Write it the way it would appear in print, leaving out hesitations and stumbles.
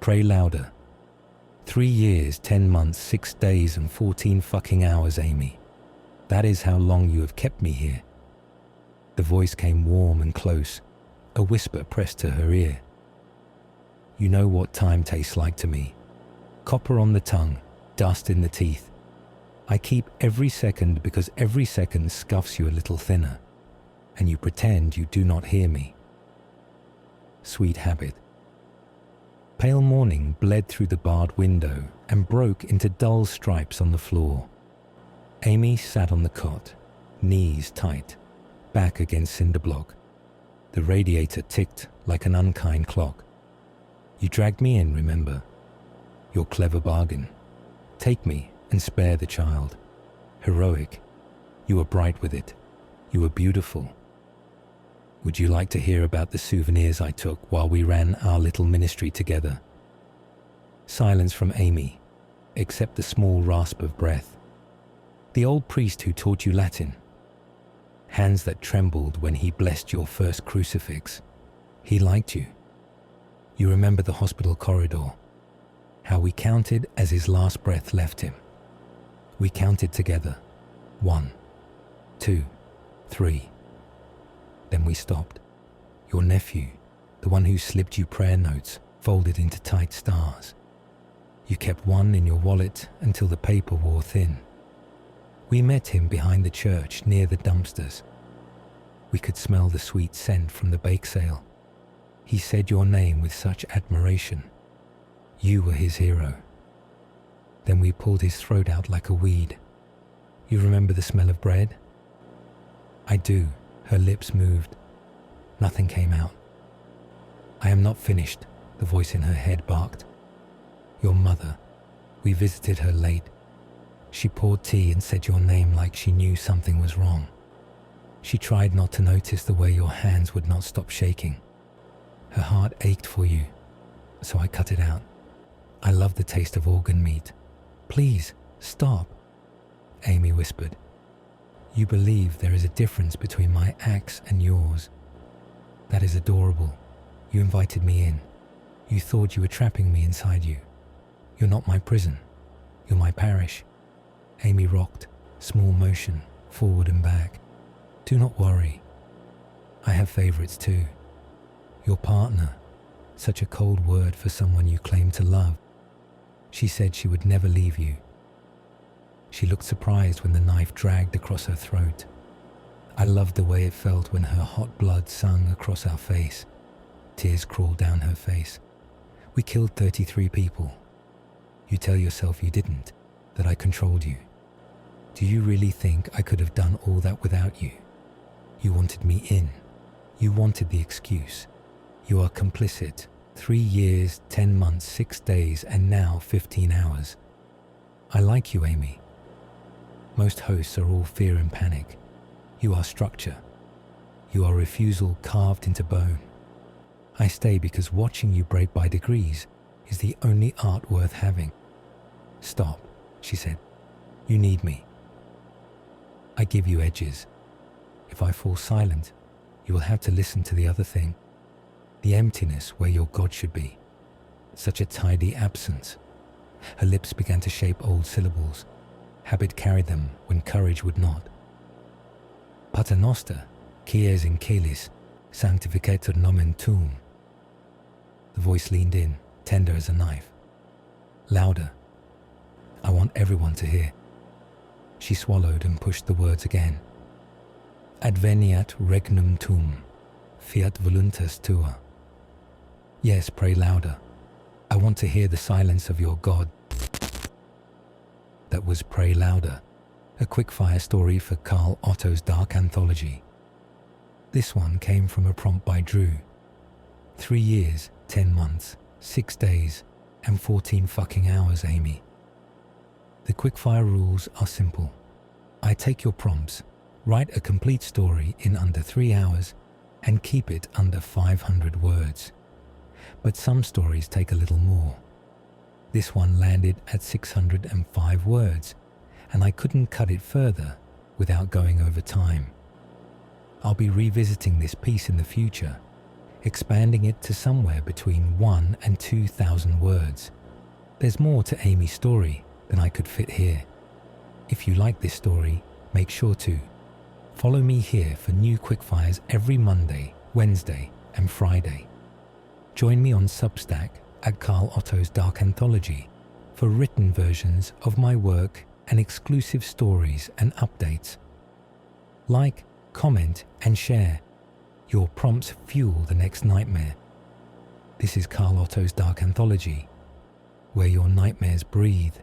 Pray louder. 3 years, 10 months, 6 days, and 14 fucking hours, Amy. That is how long you have kept me here. The voice came warm and close, a whisper pressed to her ear. You know what time tastes like to me. Copper on the tongue, dust in the teeth. I keep every second because every second scuffs you a little thinner, and you pretend you do not hear me. Sweet habit. Pale morning bled through the barred window and broke into dull stripes on the floor. Amy sat on the cot, knees tight, back against cinder block. The radiator ticked like an unkind clock. You dragged me in, remember? Your clever bargain. Take me and spare the child. Heroic. You were bright with it. You were beautiful. Would you like to hear about the souvenirs I took while we ran our little ministry together? Silence from Amy, except the small rasp of breath. The old priest who taught you Latin. Hands that trembled when he blessed your first crucifix. He liked you. You remember the hospital corridor, how we counted as his last breath left him. We counted together. 1, 2, 3. Then we stopped. Your nephew, the one who slipped you prayer notes, folded into tight stars. You kept one in your wallet until the paper wore thin. We met him behind the church near the dumpsters. We could smell the sweet scent from the bake sale. He said your name with such admiration. You were his hero. Then we pulled his throat out like a weed. You remember the smell of bread? I do. Her lips moved. Nothing came out. I am not finished, the voice in her head barked. Your mother. We visited her late. She poured tea and said your name like she knew something was wrong. She tried not to notice the way your hands would not stop shaking. Her heart ached for you, so I cut it out. I love the taste of organ meat. Please, stop, Amy whispered. You believe there is a difference between my axe and yours. That is adorable. You invited me in. You thought you were trapping me inside you. You're not my prison. You're my parish. Amy rocked, small motion, forward and back. Do not worry. I have favorites too. Your partner, such a cold word for someone you claim to love. She said she would never leave you. She looked surprised when the knife dragged across her throat. I loved the way it felt when her hot blood sung across our face. Tears crawled down her face. We killed 33 people. You tell yourself you didn't, that I controlled you. Do you really think I could have done all that without you? You wanted me in. You wanted the excuse. You are complicit. 3 years, 10 months, 6 days, and now 15 hours. I like you, Amy. Most hosts are all fear and panic. You are structure. You are refusal carved into bone. I stay because watching you break by degrees is the only art worth having. Stop, she said. You need me. I give you edges. If I fall silent, you will have to listen to the other thing. The emptiness where your God should be. Such a tidy absence. Her lips began to shape old syllables. Habit carried them when courage would not. Pater noster, qui es in caelis, sanctificetur nomen tuum. The voice leaned in, tender as a knife. Louder. I want everyone to hear. She swallowed and pushed the words again. Adveniat regnum tuum, fiat voluntas tua. Yes, pray louder. I want to hear the silence of your God. That was Pray Louder, a quickfire story for Karl Otto's dark anthology. This one came from a prompt by Drew. 3 years, 10 months, 6 days, and 14 fucking hours, Amy. The quickfire rules are simple. I take your prompts, write a complete story in under 3 hours, and keep it under 500 words. But some stories take a little more. This one landed at 605 words, and I couldn't cut it further without going over time. I'll be revisiting this piece in the future, expanding it to somewhere between 1 and 2,000 words. There's more to Amy's story than I could fit here. If you like this story, make sure to follow me here for new Quickfires every Monday, Wednesday, and Friday. Join me on Substack at Karl Otto's Dark Anthology for written versions of my work and exclusive stories and updates. Like, comment, and share. Your prompts fuel the next nightmare. This is Karl Otto's Dark Anthology, where your nightmares breathe.